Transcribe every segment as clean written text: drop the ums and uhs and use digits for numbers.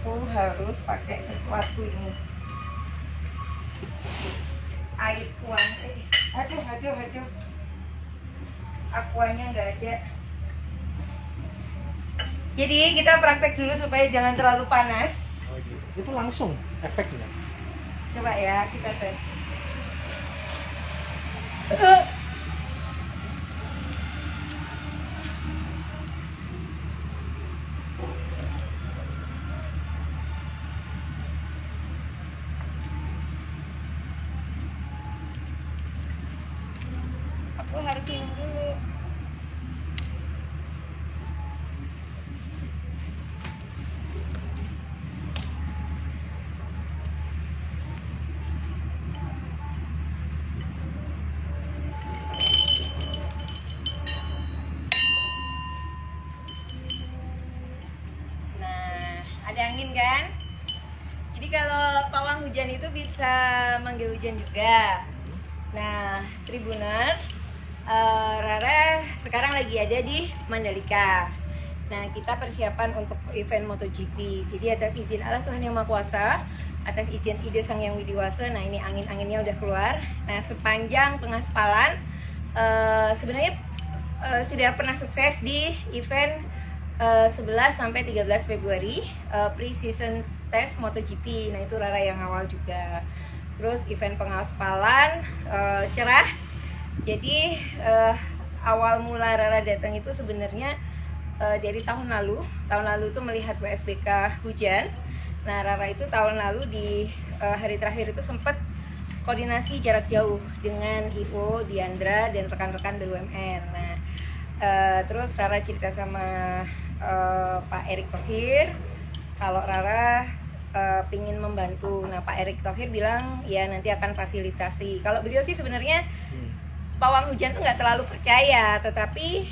aku harus pakai sesuatu ini. Air kuan, aduh. Akuanya nggak ada. Jadi kita praktek dulu supaya jangan terlalu panas. Oh, gitu. Itu langsung efeknya. Coba ya, kita tes. Aku harus minum dulu. Ada angin kan? Jadi kalau pawang hujan itu bisa manggil hujan juga. Nah, Tribuners, Rara sekarang lagi ada di Mandalika. Nah, kita persiapan untuk event MotoGP. Jadi atas izin Allah Tuhan Yang Maha Kuasa, atas izin Ide Sang Yang Widiwasa, nah ini angin-anginnya udah keluar. Nah, sepanjang pengaspalan sebenarnya sudah pernah sukses di event 11 sampai 13 Februari pre-season test MotoGP. Nah, itu Rara yang awal juga. Terus event pengaspalan cerah. Jadi awal mula Rara datang itu sebenarnya dari tahun lalu. Tahun lalu itu melihat WSBK hujan. Nah, Rara itu tahun lalu di hari terakhir itu sempat koordinasi jarak jauh dengan IO, Diandra, dan rekan-rekan BUMN. Nah, terus Rara cerita sama Pak Erick Thohir kalau Rara pingin membantu. Nah, Pak Erick Thohir bilang ya nanti akan fasilitasi. Kalau beliau sih sebenarnya pawang hujan tuh nggak terlalu percaya, tetapi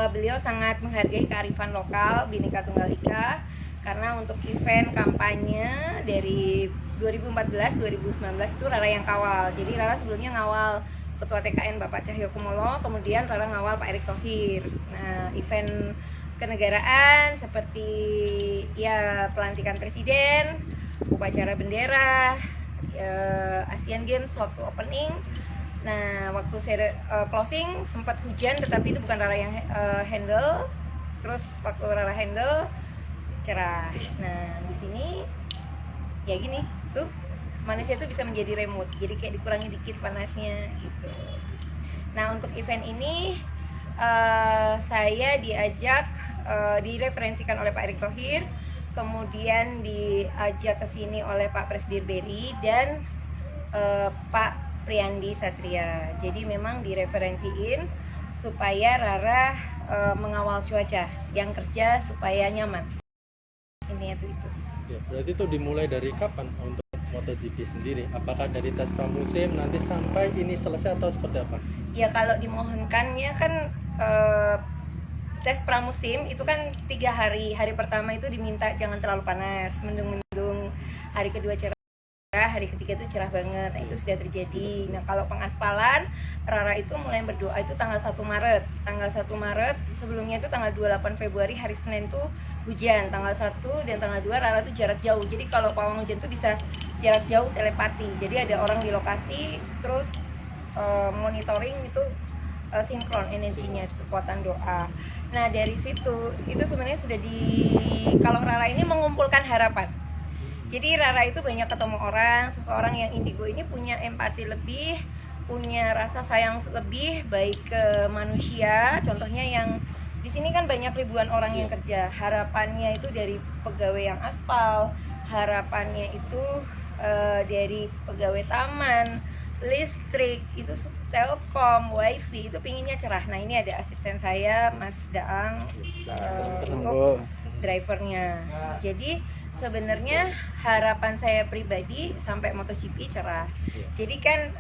beliau sangat menghargai kearifan lokal Bhinneka Tunggal Ika, karena untuk event kampanye dari 2014-2019 itu Rara yang kawal. Jadi Rara sebelumnya ngawal Ketua TKN Bapak Cahyokumolo, kemudian Rara ngawal Pak Erick Thohir. Nah, event kenegaraan seperti ya pelantikan presiden, upacara bendera, Asian Games waktu opening. Nah, waktu saya closing sempat hujan, tetapi itu bukan Rara yang handle. Terus waktu Rara handle cerah. Nah, di sini ya gini tuh, manusia tuh bisa menjadi remote, jadi kayak dikurangi dikit panasnya gitu. Nah, untuk event ini saya diajak, direferensikan oleh Pak Erick Thohir, kemudian diajak ke sini oleh Pak Presdir Beri dan Pak Priyandi Satria. Jadi memang direferensiin supaya Rara mengawal cuaca, yang kerja supaya nyaman. Ini itu. Ya, berarti itu dimulai dari kapan untuk MotoGP sendiri? Apakah dari tes pramusim nanti sampai ini selesai atau seperti apa? Ya, kalau dimohonkannya kan tes pramusim itu kan 3 hari. Hari pertama itu diminta jangan terlalu panas, mendung-mendung. Hari kedua cerah, hari ketiga itu cerah banget. Nah, itu sudah terjadi. Nah, kalau pengaspalan, Rara itu mulai berdoa itu tanggal 1 Maret. Tanggal 1 Maret, sebelumnya itu tanggal 28 Februari hari Senin tuh hujan. Tanggal 1 dan tanggal 2 Rara tuh jarak jauh. Jadi kalau pawang hujan tuh bisa jarak jauh telepati. Jadi ada orang di lokasi, terus monitoring itu sinkron energinya, kekuatan doa. Nah, dari situ itu sebenarnya sudah kalau Rara ini mengumpulkan harapan. Jadi Rara itu banyak ketemu orang, seseorang yang indigo ini punya empati lebih, punya rasa sayang lebih baik ke manusia. Contohnya yang di sini kan banyak ribuan orang yang kerja. Harapannya itu dari pegawai yang aspal, harapannya itu dari pegawai taman, listrik, itu telkom, wifi, itu pinginnya cerah. Nah, ini ada asisten saya, Mas Daang, untuk drivernya. Jadi sebenarnya harapan saya pribadi sampai MotoGP cerah. Jadi kan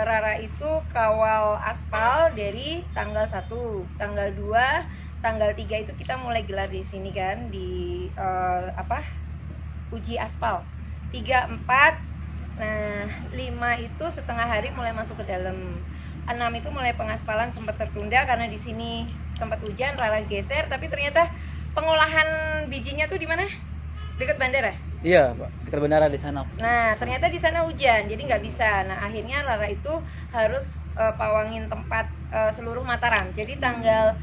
Rara itu kawal aspal dari tanggal 1, tanggal 2, tanggal 3 itu kita mulai gelar di sini kan, di uji aspal. 3, 4, nah 5 itu setengah hari mulai masuk ke dalam. 6 itu mulai pengaspalan sempat tertunda karena di sini sempat hujan, Rara geser, tapi ternyata pengolahan bijinya tuh di mana? Dekat bandara. Iya, Pak. Dekat bandara di sana. Nah, ternyata di sana hujan, jadi nggak bisa. Nah, akhirnya Rara itu harus pawangin tempat seluruh Mataram. Jadi tanggal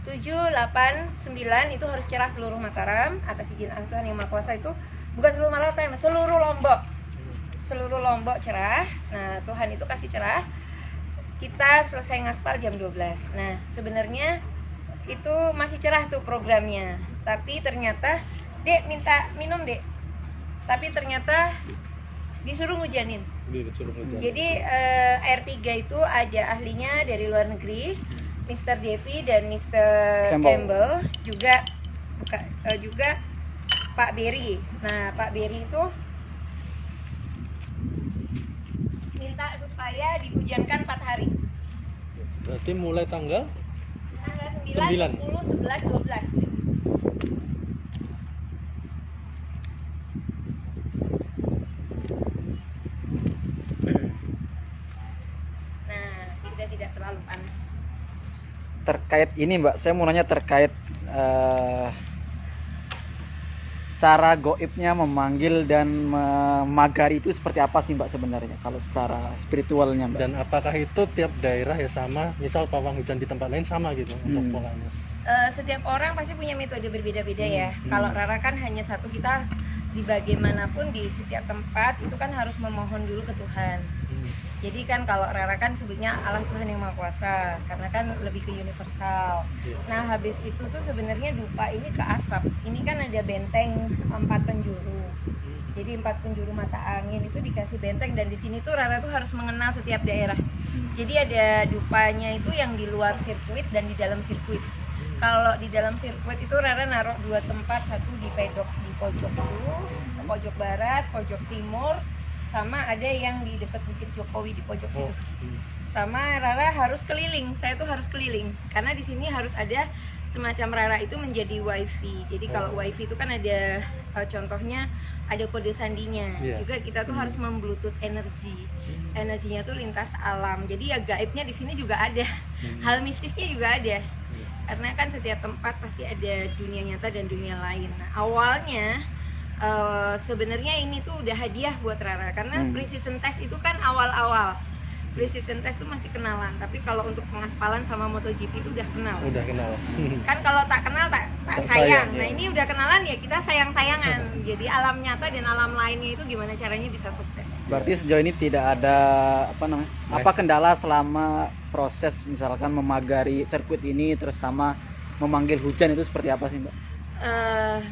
7, 8, 9 itu harus cerah seluruh Mataram atas izin Allah Tuhan Yang Maha Kuasa itu. Bukan seluruh Mataram, seluruh Lombok. Seluruh Lombok cerah. Nah, Tuhan itu kasih cerah. Kita selesai ngaspal jam 12. Nah, sebenarnya itu masih cerah tuh programnya. Tapi ternyata, Dek minta minum, Dek. Tapi ternyata disuruh ngujanin. Disuruh hujan. Jadi air 3 itu ada ahlinya dari luar negeri, Mr. Devi dan Mr. Campbell, juga juga Pak Berry. Nah, Pak Berry itu minta supaya dihujankan 4 hari. Berarti mulai tanggal Tanggal 9. 9, 10, 11, 12. Nah, sudah tidak terlalu panas. Terkait ini, Mbak, saya mau nanya terkait cara goibnya memanggil dan memagari itu seperti apa sih, Mbak, sebenarnya kalau secara spiritualnya, Mbak? Dan apakah itu tiap daerah ya sama? Misal pawang hujan di tempat lain sama gitu untuk polanya? Setiap orang pasti punya metode berbeda-beda ya. Kalau Rara kan hanya satu, kita di bagaimanapun di setiap tempat itu kan harus memohon dulu ke Tuhan. Jadi kan kalau Rara kan sebutnya Allah Tuhan Yang Maha Kuasa, karena kan lebih ke universal. Nah, habis itu tuh sebenarnya dupa ini ke asap. Ini kan ada benteng 4 penjuru. Jadi 4 penjuru mata angin itu dikasih benteng, dan di sini tuh Rara tuh harus mengenal setiap daerah. Jadi ada dupanya itu yang di luar sirkuit dan di dalam sirkuit. Kalau di dalam sirkuit itu Rara naruh 2 tempat, satu di pedok di pojok dulu, pojok barat, pojok timur, sama ada yang di dekat Bukit Jokowi di pojok situ. Sama Rara harus keliling, saya tuh harus keliling karena di sini harus ada semacam Rara itu menjadi wifi. Jadi kalau wifi itu kan ada contohnya ada kode sandinya. Juga kita tuh harus membluetooth energi. Energinya tuh lintas alam. Jadi ya gaibnya di sini juga ada. Hal mistisnya juga ada. Karena kan setiap tempat pasti ada dunia nyata dan dunia lain. Nah, awalnya sebenarnya ini tuh udah hadiah buat Rara karena pre-season test itu kan awal-awal. Pre-season test tuh masih kenalan, tapi kalau untuk pengaspalan sama MotoGP itu udah kenal. Udah kenal. Kan kalau tak kenal tak sayang. Nah, ini udah kenalan ya kita sayang-sayangan. Jadi alam nyata dan alam lainnya itu gimana caranya bisa sukses. Berarti sejauh ini tidak ada apa kendala selama proses misalkan memagari sirkuit ini terus sama memanggil hujan itu seperti apa sih, Mbak?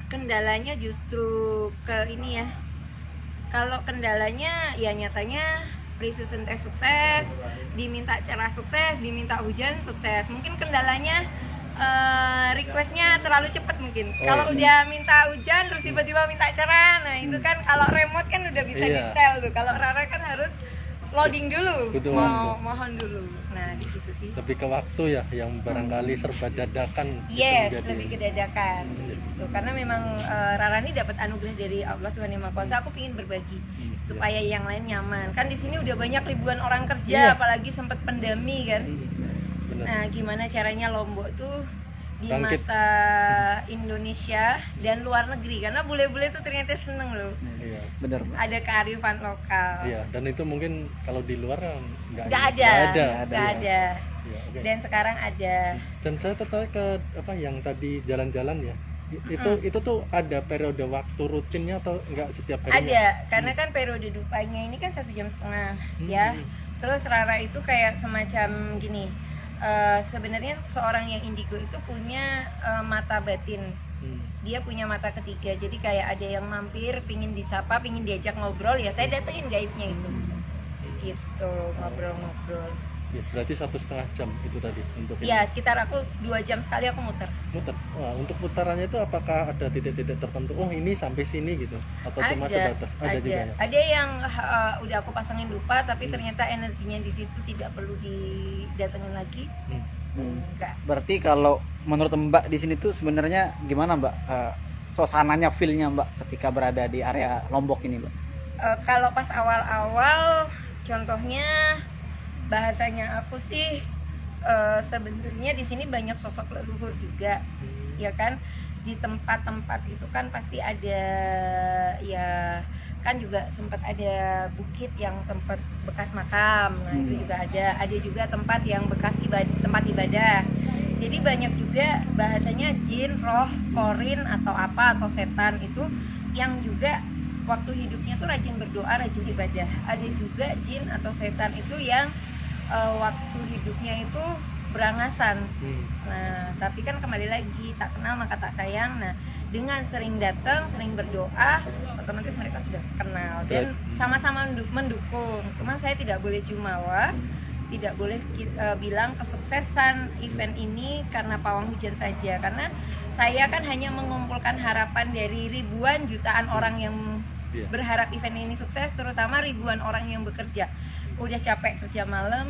Kendalanya justru ke ini ya. Kalau kendalanya ya nyatanya pre-season test sukses, diminta cerah sukses, diminta hujan sukses. Mungkin kendalanya requestnya terlalu cepat mungkin. Kalau udah minta hujan terus tiba-tiba minta cerah, nah itu kan kalau remote kan udah bisa di setel tuh. Kalau Rara kan harus loading dulu, mohon dulu. Nah di situ sih. Lebih ke waktu ya, yang barangkali serba dadakan. Yes, lebih ke dadakan. Gitu. Karena memang Rara ini dapat anugerah dari Allah Tuhan Yang Maha Kuasa. Aku ingin berbagi supaya yang lain nyaman. Kan di sini udah banyak ribuan orang kerja, apalagi sempat pandemi kan. Nah, gimana caranya Lombok tuh di mata Indonesia dan luar negeri, karena bule-bule tuh ternyata seneng loh. Iya, benar. Ada kearifan lokal. Iya, dan itu mungkin kalau di luar nggak ada. Iya, Dan sekarang ada. Dan saya tertarik ke apa yang tadi jalan-jalan ya. Itu tuh ada periode waktu rutinnya atau enggak setiap harinya? Ada, karena kan periode dupanya ini kan 1,5 jam ya. Terus Rara itu kayak semacam gini. Sebenarnya seorang yang indigo itu punya mata batin. Dia punya mata ketiga. Jadi kayak ada yang mampir, pingin disapa, pingin diajak ngobrol, ya saya datengin gaibnya itu. Gitu, ngobrol-ngobrol. Ya, berarti 1,5 jam itu tadi untuk ya ini. Sekitar aku 2 jam sekali aku muter. Wah, untuk putarannya itu apakah ada titik-titik tertentu? Oh, ini sampai sini gitu atau cuma sebatas? Ada juga ya? Ada yang udah aku pasangin dupa tapi ternyata energinya di situ tidak perlu didatengin lagi. Enggak. Berarti kalau menurut Mbak di sini tuh sebenarnya gimana, Mbak? Suasananya, feel-nya Mbak ketika berada di area Lombok ini, Mbak? Kalau pas awal-awal contohnya bahasanya aku sih sebenarnya di sini banyak sosok leluhur juga, ya kan. di tempat-tempat itu kan pasti ada, ya kan juga sempat ada bukit yang sempat bekas makam. Nah itu juga ada juga tempat yang bekas tempat ibadah. Jadi banyak juga bahasanya jin, roh, korin atau apa atau setan itu yang juga waktu hidupnya tuh rajin berdoa, rajin ibadah. Ada juga jin atau setan itu yang waktu hidupnya itu berangasan. Nah, tapi kan kembali lagi, tak kenal maka tak sayang. Nah, dengan sering datang, sering berdoa, otomatis mereka sudah kenal dan sama-sama mendukung. Cuman saya tidak boleh jumawa, tidak boleh bilang kesuksesan event ini karena pawang hujan saja, karena saya kan hanya mengumpulkan harapan dari ribuan jutaan orang yang berharap event ini sukses, terutama ribuan orang yang bekerja. Udah capek kerja malam,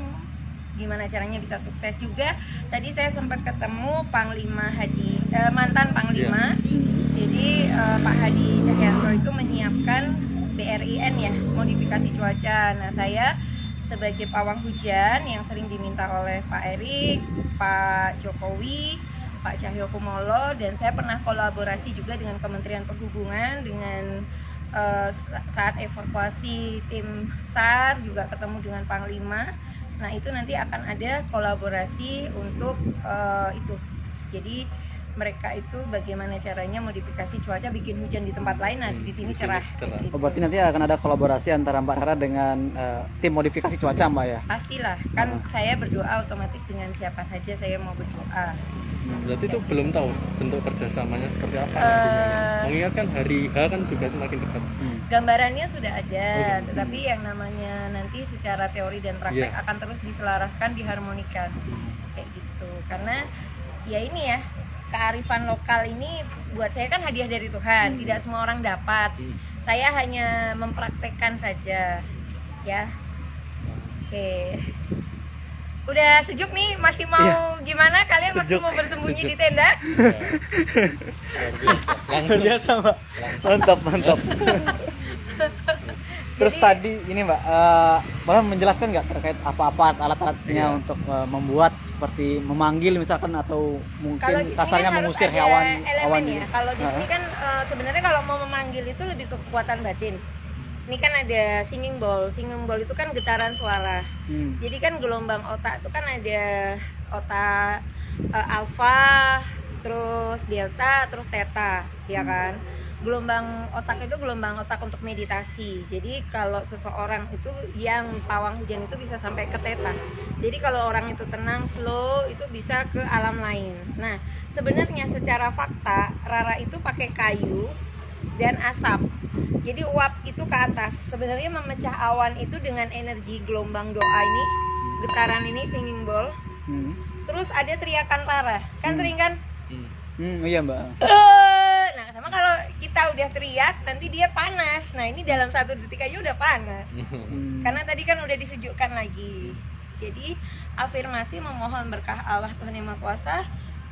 gimana caranya bisa sukses juga. Tadi saya sempat ketemu Panglima Hadi, mantan Panglima. Jadi Pak Hadi Cahyanto itu menyiapkan BRIN ya, modifikasi cuaca. Nah saya sebagai pawang hujan yang sering diminta oleh Pak Erik, Pak Jokowi, Pak Cahyokumolo, dan saya pernah kolaborasi juga dengan Kementerian Perhubungan dengan saat evakuasi tim SAR juga ketemu dengan Panglima. Nah itu nanti akan ada kolaborasi untuk itu. Jadi mereka itu bagaimana caranya modifikasi cuaca bikin hujan di tempat lain, nah di sini cerah. Gitu. Oh, berarti nanti akan ada kolaborasi antara Mbak Rara dengan tim modifikasi cuaca, Mbak ya? Pastilah, kan saya berdoa otomatis dengan siapa saja saya mau berdoa. Berarti itu belum tahu bentuk kerjasamanya seperti apa nantinya. Mengingat kan hari H kan juga semakin dekat. Gambarannya sudah ada, tetapi yang namanya nanti secara teori dan praktek akan terus diselaraskan, diharmonikan kayak gitu. Karena ya ini ya, kearifan lokal ini buat saya kan hadiah dari Tuhan, tidak semua orang dapat. Saya hanya mempraktekkan saja, ya. Oke. Udah sejuk nih, masih mau gimana? Kalian masih mau bersembunyi di tenda? Luar biasa, Mbak. Mantap. Terus tadi ini Mbak, Mbak menjelaskan nggak terkait apa-apa alat-alatnya untuk membuat seperti memanggil misalkan atau mungkin kasarnya kan mengusir ada hewan ya. Kalau di sini kan sebenarnya kalau mau memanggil itu lebih ke kekuatan batin. Ini kan ada singing bowl itu kan getaran suara. Jadi kan gelombang otak itu kan ada otak alfa, terus delta, terus theta, ya kan? Gelombang otak itu gelombang otak untuk meditasi. Jadi kalau seseorang itu yang pawang hujan itu bisa sampai ke theta. Jadi kalau orang itu tenang, slow, itu bisa ke alam lain. Nah, sebenarnya secara fakta Rara itu pakai kayu dan asap. Jadi uap itu ke atas. Sebenarnya memecah awan itu dengan energi gelombang doa ini, getaran ini singing bowl. Terus ada teriakan Rara. Kan sering kan? Iya Mbak. Nah sama kalau kita udah teriak nanti dia panas. Nah ini dalam 1 detik aja udah panas. Karena tadi kan udah disejukkan lagi. Jadi afirmasi memohon berkah Allah Tuhan Yang Maha Kuasa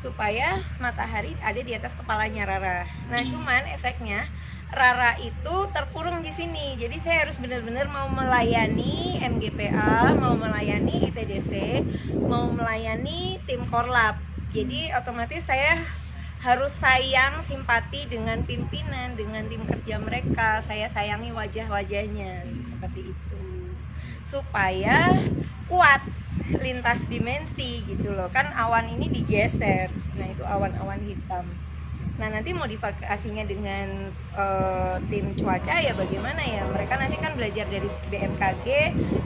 supaya matahari ada di atas kepalanya Rara. Nah cuman efeknya Rara itu terkurung di sini. Jadi saya harus benar-benar mau melayani MGPA, mau melayani ITDC, mau melayani tim Korlap. Jadi otomatis saya harus sayang, simpati dengan pimpinan, dengan tim kerja mereka. Saya sayangi wajah-wajahnya seperti itu. Supaya kuat lintas dimensi gitu loh. Kan awan ini digeser. Nah, itu awan-awan hitam. Nah, nanti modifikasinya dengan tim cuaca ya bagaimana ya? Mereka nanti kan belajar dari BMKG.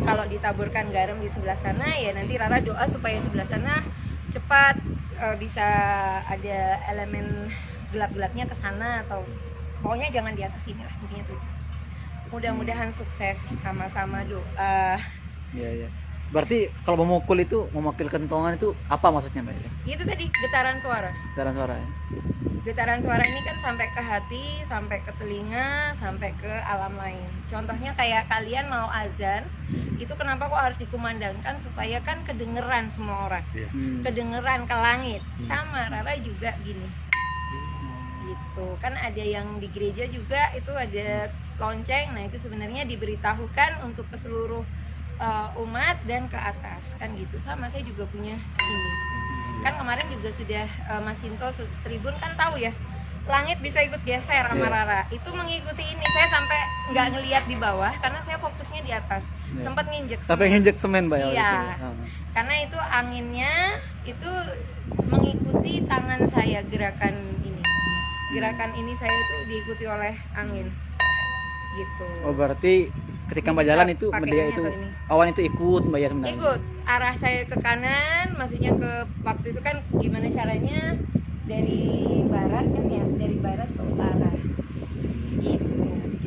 Kalau ditaburkan garam di sebelah sana ya nanti Rara doa supaya sebelah sana cepat bisa ada elemen gelap-gelapnya ke sana atau pokoknya jangan di atas sini lah intinya tuh. Mudah-mudahan sukses, sama-sama doa. Iya. Berarti kalau memukul itu, memakil kentongan itu apa maksudnya Mbak? Itu tadi getaran suara. Getaran suara ya. Getaran suara ini kan sampai ke hati, sampai ke telinga, sampai ke alam lain. Contohnya kayak kalian mau azan, itu kenapa kok harus dikumandangkan supaya kan kedengeran semua orang. Kedengeran ke langit. Sama Rara juga gini. Gitu. Kan ada yang di gereja juga itu ada lonceng. Nah, itu sebenarnya diberitahukan untuk ke seluruh umat dan ke atas kan gitu. Sama saya juga punya ini kan kemarin juga sudah Mas Sinto Tribun kan tahu ya langit bisa ikut geser sama Iya. Rara. Itu mengikuti ini. Saya sampai nggak ngelihat di bawah karena saya fokusnya di atas. Iya. Sempat nginjek Sampai semen. nginjek semen Mbak ya waktu Iya. itu? Karena itu anginnya itu mengikuti tangan saya gerakan ini. Gerakan ini saya itu diikuti oleh angin. Gitu. Oh berarti ketika Mbak jalan itu Pakainya dia itu atau ini? awan itu ikut Mbak ya sebenarnya? Ikut arah saya ke kanan, maksudnya ke waktu itu kan gimana caranya dari barat kan ya, dari barat ke utara. Gitu.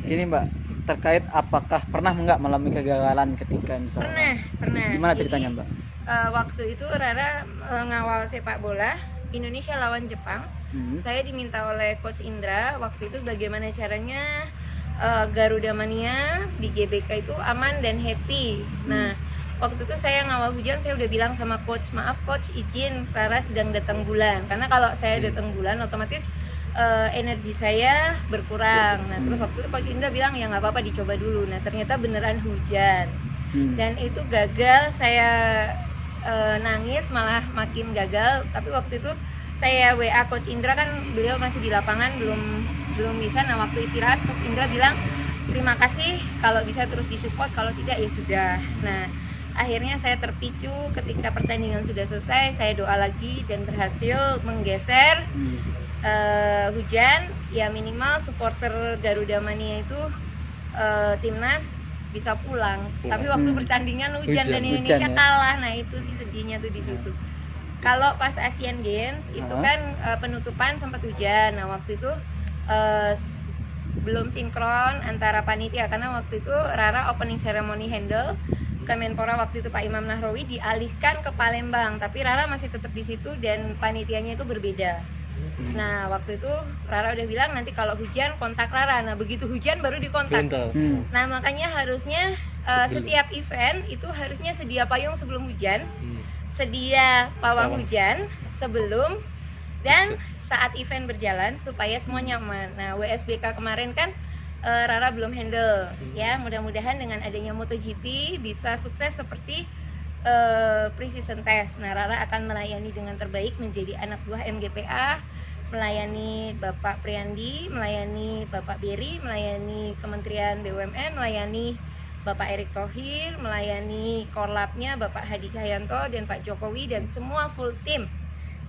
Ini Mbak, terkait apakah pernah nggak mengalami kegagalan ketika misalnya? Pernah. Gimana Jadi, ceritanya Mbak? waktu itu Rara ngawal sepak bola Indonesia lawan Jepang. Saya diminta oleh Coach Indra waktu itu bagaimana caranya Garuda Mania di GBK itu aman dan happy. Nah, waktu itu saya ngawal hujan, saya udah bilang sama coach, maaf coach, izin Rara sedang datang bulan. Karena kalau saya datang bulan otomatis energi saya berkurang. Nah, terus waktu itu Coach Indra bilang ya nggak apa-apa dicoba dulu. Nah, ternyata beneran hujan. Dan itu gagal, saya nangis malah makin gagal. Tapi waktu itu saya WA Coach Indra, kan beliau masih di lapangan belum bisa. Nah, waktu istirahat Coach Indra bilang terima kasih, kalau bisa terus disupport, kalau tidak ya sudah. Nah, akhirnya saya terpicu ketika pertandingan sudah selesai, saya doa lagi dan berhasil menggeser hujan. Ya minimal supporter Garuda Mania itu timnas bisa pulang. Tapi waktu pertandingan hujan dan Indonesia hujan, ya. kalah. Nah, itu sih sedihnya tuh di situ. Kalau pas Asian Games itu kan penutupan sempat hujan. Nah, waktu itu belum sinkron antara panitia karena waktu itu Rara opening ceremony handle, Kemenpora waktu itu Pak Imam Nahrawi dialihkan ke Palembang, tapi Rara masih tetap di situ dan panitianya itu berbeda. Nah, waktu itu Rara udah bilang nanti kalau hujan kontak Rara. Nah, begitu hujan baru dikontak. Nah, makanya harusnya setiap event itu harusnya sedia payung sebelum hujan, sedia pawang hujan sebelum dan saat event berjalan supaya semua nyaman. Nah, WSBK kemarin kan Rara belum handle ya. Mudah-mudahan dengan adanya MotoGP bisa sukses seperti pre-season test. Nah, Rara akan melayani dengan terbaik, menjadi anak buah MGPA, melayani Bapak Priandi, melayani Bapak Beri, melayani Kementerian BUMN, melayani Bapak Erick Thohir, melayani Korlapnya Bapak Hadi Cahyanto dan Pak Jokowi dan semua full tim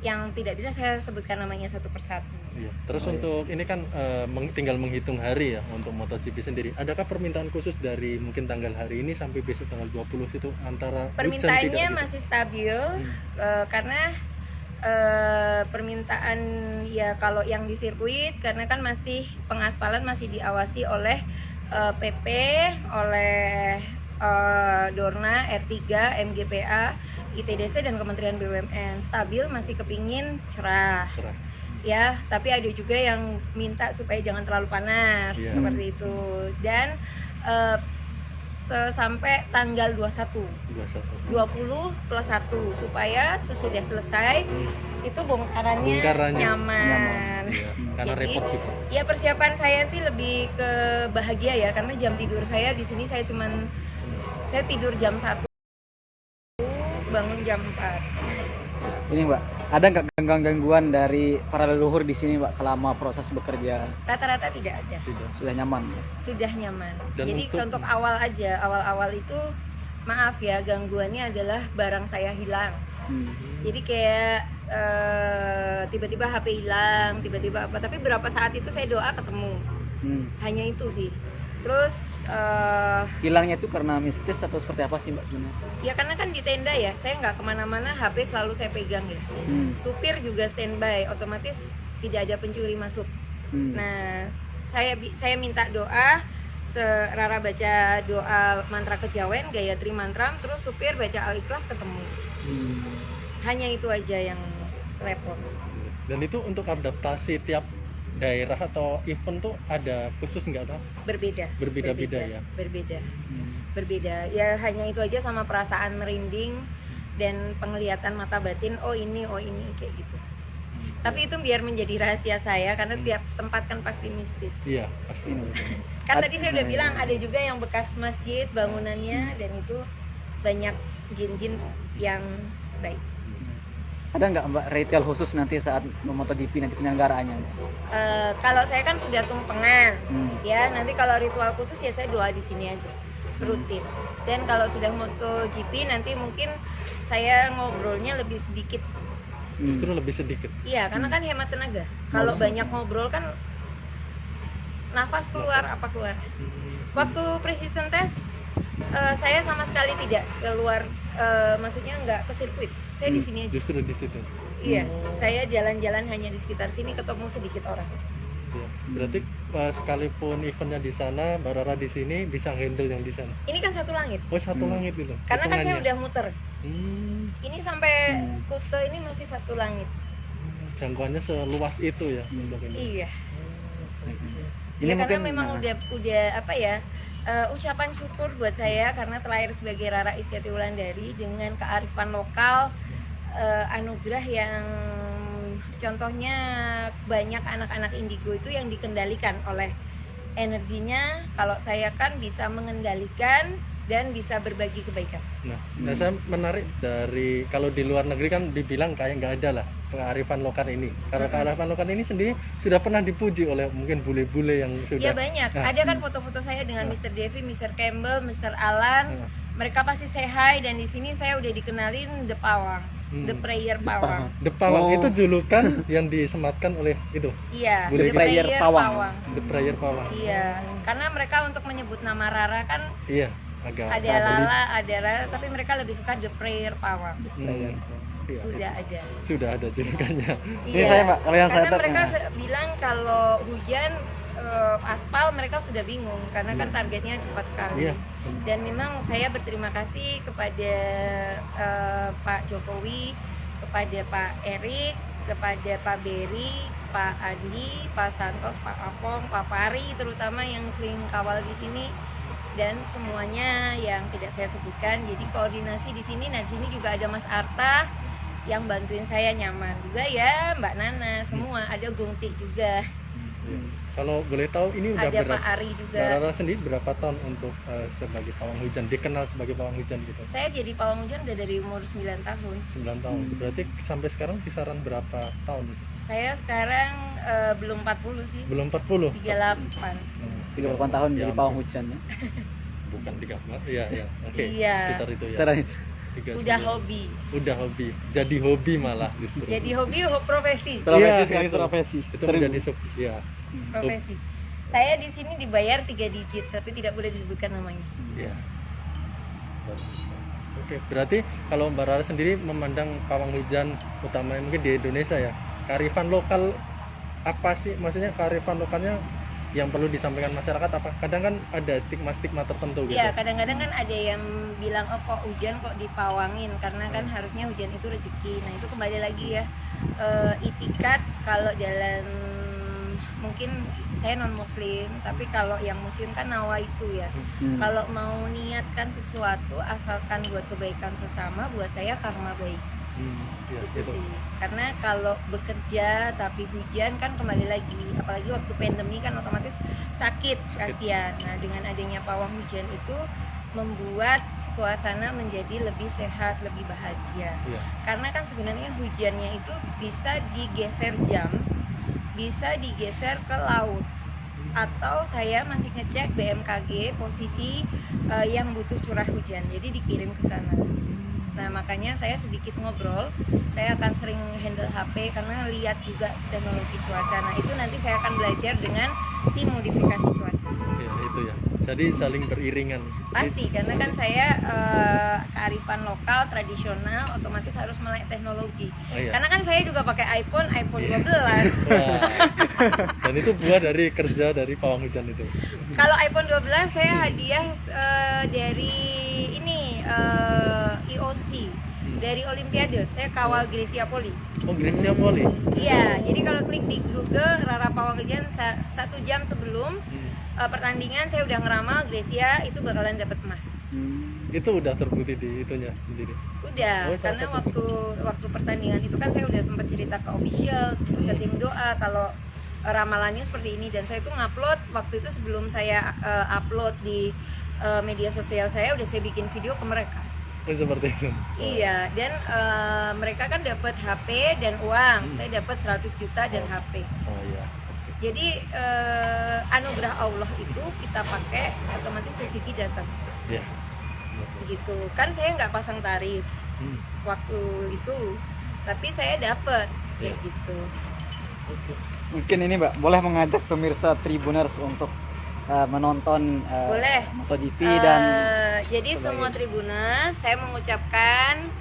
yang tidak bisa saya sebutkan namanya satu persatu. Iya. Terus untuk ini kan tinggal menghitung hari ya untuk MotoGP sendiri. Adakah permintaan khusus dari mungkin tanggal hari ini sampai besok tanggal 20 itu antara permintaannya hujan tidak masih stabil karena permintaan ya kalau yang di sirkuit karena kan masih pengaspalan masih diawasi oleh PP, oleh Dorna, R3, MGPA, ITDC dan Kementerian BUMN. Stabil, masih kepingin cerah. Ya, tapi ada juga yang minta supaya jangan terlalu panas seperti itu. Dan sampai tanggal 21 20 plus 1 supaya sesudah selesai itu bongkarannya nyaman. Ya, karena Jadi, repot sih Pak. Ya persiapan saya sih lebih ke bahagia ya, karena jam tidur saya di sini saya tidur jam 1 bangun jam 4. Ini Mbak, ada nggak gangguan dari para leluhur di sini Mbak selama proses bekerja? Rata-rata tidak ada. Sudah nyaman. Sudah nyaman. Dan jadi untuk awal-awal itu maaf ya, gangguannya adalah barang saya hilang. Jadi kayak tiba-tiba HP hilang, tiba-tiba apa, tapi berapa saat itu saya doa ketemu. Hanya itu sih. Terus hilangnya itu karena mistis atau seperti apa sih Mbak sebenarnya? ya karena kan di tenda ya, saya nggak kemana-mana, HP selalu saya pegang ya. Supir juga standby, otomatis tidak ada pencuri masuk. Nah, saya minta doa, Rara baca doa mantra kejawen, Gayatri mantra, terus supir baca Al-Ikhlas ketemu. Hanya itu aja yang repot. Dan itu untuk adaptasi tiap daerah atau event tuh ada khusus nggak Pak? Berbeda-beda ya? Berbeda. Ya hanya itu aja, sama perasaan merinding dan penglihatan mata batin, oh ini kayak gitu. Tapi itu biar menjadi rahasia saya karena tiap tempat kan pasti mistis. Iya, pasti. Kan tadi saya udah bilang ada juga yang bekas masjid bangunannya dan itu banyak jin-jin yang baik. ada nggak Mbak ritual khusus nanti saat MotoGP nanti penyelenggaraannya? Kalau saya kan sudah tumpengan, ya nanti kalau ritual khusus ya saya doa di sini aja, rutin. Dan kalau sudah MotoGP nanti mungkin saya ngobrolnya lebih sedikit. Justru lebih sedikit. Iya, karena kan hemat tenaga. Kalau banyak ngobrol kan nafas keluar apa keluar. Waktu precision test saya sama sekali tidak keluar, maksudnya nggak ke sirkuit. Saya di sini aja. Justru di situ. Iya, saya jalan-jalan hanya di sekitar sini, ketemu sedikit orang. Ya, berarti sekalipun eventnya di sana, Mbak Rara di sini bisa handle yang di sana. Ini kan satu langit. Oh, satu langit itu. Karena kan saya udah muter. Ini sampai Kute ini masih satu langit. Jangkauannya seluas itu ya untuk ini. Iya. Ini Ya, karena mungkin memang udah apa ya, ucapan syukur buat saya karena terlahir sebagai Rara Istiati Wulandari dengan kearifan lokal, anugerah yang contohnya banyak anak-anak indigo itu yang dikendalikan oleh energinya. Kalau saya kan bisa mengendalikan dan bisa berbagi kebaikan. Nah, saya menarik dari kalau di luar negeri kan dibilang kayak nggak ada lah kearifan lokal ini. Kalau kearifan lokal ini sendiri sudah pernah dipuji oleh mungkin bule-bule yang sudah. Ya banyak. Ada kan foto-foto saya dengan Mr. Devi, Mr. Campbell, Mr. Alan. Mereka pasti say hi dan di sini saya udah dikenalin The Pawang, The Prayer Pawang. The Pawang itu julukan yang disematkan oleh itu. Iya, The Prayer Pawang. The Prayer Pawang. Iya, karena mereka untuk menyebut nama Rara kan Iya, agak ada Lala, ada Rara, tapi mereka lebih suka The Prayer Pawang. Iya, Sudah ada julukannya. Ini saya Mbak, kalau yang karena saya mereka bilang kalau hujan aspal mereka sudah bingung karena kan targetnya cepat sekali. Iya. Dan memang saya berterima kasih kepada Pak Jokowi, kepada Pak Erik, kepada Pak Beri, Pak Andi, Pak Santos, Pak Apong, Pak Pari terutama yang sering kawal di sini dan semuanya yang tidak saya sebutkan. Jadi koordinasi di sini. Nah, di sini juga ada Mas Arta yang bantuin saya nyaman juga ya, Mbak Nana, semua ada Gungti juga. Kalau boleh tahu ini udah ada berapa? Pak Ari juga. Mbak Rara sendiri berapa tahun untuk sebagai pawang hujan, dikenal sebagai pawang hujan gitu? Saya jadi pawang hujan udah dari umur 9 tahun. 9 tahun. Berarti sampai sekarang kisaran berapa tahun? Saya sekarang belum 40 sih. Belum 40? 38. 38 tahun jadi pawang hujan ya. Bukan 34. Iya, iya. Oke. Iya. Sekitar itu ya. Sekarang itu. 39. Udah hobi. Udah hobi. Jadi hobi malah justru. Jadi hobi profesi. Profesi Iya, sekali itu. profesi. Itu menjadi ya. Profesi. Saya di sini dibayar 3 digit tapi tidak boleh disebutkan namanya. Iya. Bagus. Oke, berarti kalau Mbak Rara sendiri memandang pawang hujan utamanya mungkin di Indonesia ya, kearifan lokal apa sih? Maksudnya kearifan lokalnya yang perlu disampaikan masyarakat apa? Kadang kan ada stigma-stigma tertentu gitu. Iya, kadang-kadang kan ada yang bilang oh kok hujan kok dipawangin karena kan harusnya hujan itu rezeki. Nah, itu kembali lagi ya itikat kalau jalan mungkin saya non muslim tapi kalau yang muslim kan nawa itu ya kalau mau niatkan sesuatu asalkan buat kebaikan sesama buat saya karma baik Ya, itu sih karena kalau bekerja tapi hujan kan kembali lagi apalagi waktu pandemi kan otomatis sakit kasihan. Nah dengan adanya pawang hujan itu membuat suasana menjadi lebih sehat lebih bahagia karena kan sebenarnya hujannya itu bisa digeser jam bisa digeser ke laut atau saya masih ngecek BMKG posisi yang butuh curah hujan jadi dikirim ke sana. Nah makanya saya sedikit ngobrol, saya akan sering handle HP karena lihat juga teknologi cuaca. Nah itu nanti saya akan belajar dengan tim modifikasi cuaca. Ya itu ya, jadi saling beriringan. Pasti, karena kan saya kearifan lokal, tradisional, otomatis harus melek teknologi. Karena kan saya juga pakai iPhone 12. Wah. Dan itu buah dari kerja dari pawang hujan itu. Kalau iPhone 12 saya hadiah dari ini IOC dari Olimpiade. Saya kawal Grecia Poli. Oh, Grecia Poli. Iya, jadi kalau klik di Google Rara Pawang Hujan 1 jam sebelum pertandingan saya udah ngeramal Grecia itu bakalan dapat emas. Itu udah terbukti di itunya sendiri. Udah, karena waktu pertandingan itu kan saya udah sempat cerita ke official, ke tim doa kalau ramalannya seperti ini dan saya tuh ngupload waktu itu sebelum saya upload di media sosial saya udah saya bikin video ke mereka. seperti itu. Iya, dan mereka kan dapat HP dan uang. Saya dapat 100 juta dan HP. Oh iya. Jadi anugerah Allah itu kita pakai, otomatis rezeki datang. Iya. Gitu. Kan saya nggak pasang tarif waktu itu, tapi saya dapat kayak gitu. Mungkin ini Mbak boleh mengajak pemirsa Tribuners untuk menonton Boleh. MotoGP dan Jadi semua Tribuners, saya mengucapkan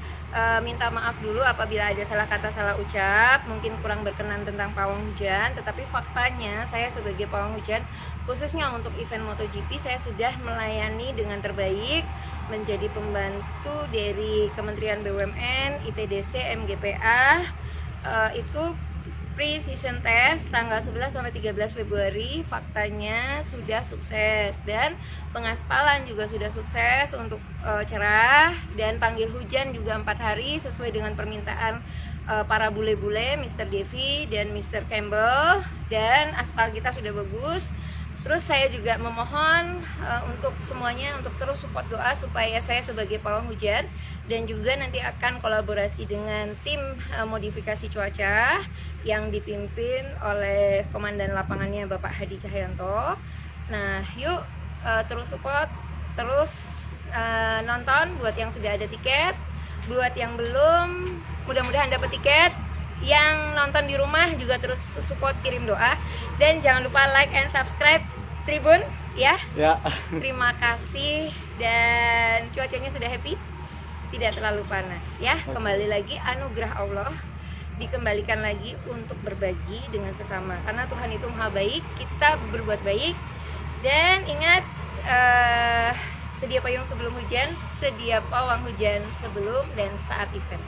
minta maaf dulu apabila ada salah kata, salah ucap, mungkin kurang berkenan tentang pawang hujan. Tetapi faktanya saya sebagai pawang hujan, khususnya untuk event MotoGP, saya sudah melayani dengan terbaik, menjadi pembantu dari Kementerian BUMN, ITDC, MGPA. Itu pre-season test tanggal 11 sampai 13 Februari, faktanya sudah sukses, dan pengaspalan juga sudah sukses untuk cerah, dan panggil hujan juga 4 hari sesuai dengan permintaan para bule-bule Mr. Devi dan Mr. Campbell, dan aspal kita sudah bagus. Terus saya juga memohon untuk semuanya untuk terus support doa supaya saya sebagai pawang hujan, dan juga nanti akan kolaborasi dengan tim modifikasi cuaca yang dipimpin oleh komandan lapangannya Bapak Hadi Cahyanto. Nah, yuk terus support, terus nonton buat yang sudah ada tiket, buat yang belum mudah-mudahan dapat tiket. Yang nonton di rumah juga terus support, kirim doa, dan jangan lupa like and subscribe Tribun ya. Terima kasih, dan cuacanya sudah happy, tidak terlalu panas ya. Kembali lagi anugerah Allah dikembalikan lagi untuk berbagi dengan sesama, karena Tuhan itu maha baik. Kita berbuat baik, dan ingat sedia payung sebelum hujan, sedia pawang hujan sebelum dan saat event.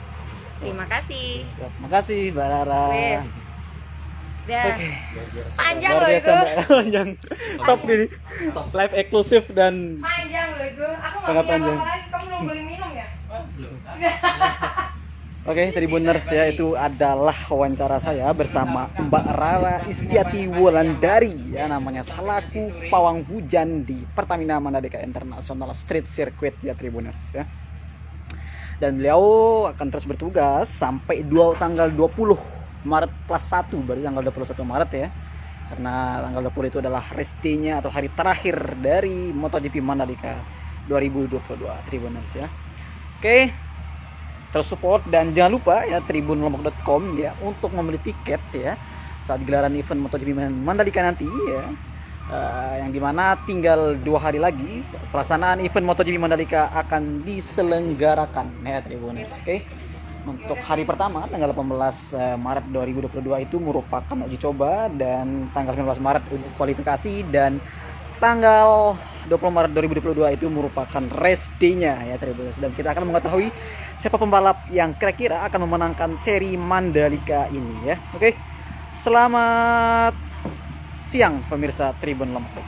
Terima kasih. Terima kasih Mbak Rara. Dan panjang Luar loh biasa, itu. Mbak. Panjang. Top ini. Live eksklusif dan Panjang loh itu. Aku Sangat nggak punya panjang. apa-apa lagi. Kamu belum beli minum ya? Oke, Tribuners ya, itu adalah wawancara saya bersama Mbak Rara Istiati Wulandari ya, namanya selaku pawang hujan di Pertamina Mandalika International Street Circuit ya Tribuners ya. Dan beliau akan terus bertugas sampai tanggal 20 Maret plus 1, berarti tanggal 21 Maret ya. Karena tanggal 20 itu adalah race day-nya atau hari terakhir dari MotoGP Mandalika 2022 Tribuners ya. Oke, terus support, dan jangan lupa ya tribunlombok.com ya untuk membeli tiket ya saat gelaran event MotoGP Mandalika nanti ya. Yang dimana tinggal 2 hari lagi pelaksanaan event MotoGP Mandalika akan diselenggarakan ya Tribuners. Oke. Untuk hari pertama tanggal 18 Maret 2022 itu merupakan uji coba, dan tanggal 19 Maret untuk kualifikasi, dan tanggal 20 Maret 2022 itu merupakan race day-nya ya Tribuners. Dan kita akan mengetahui siapa pembalap yang kira-kira akan memenangkan seri Mandalika ini ya. Oke. Selamat siang pemirsa Tribun Lombok.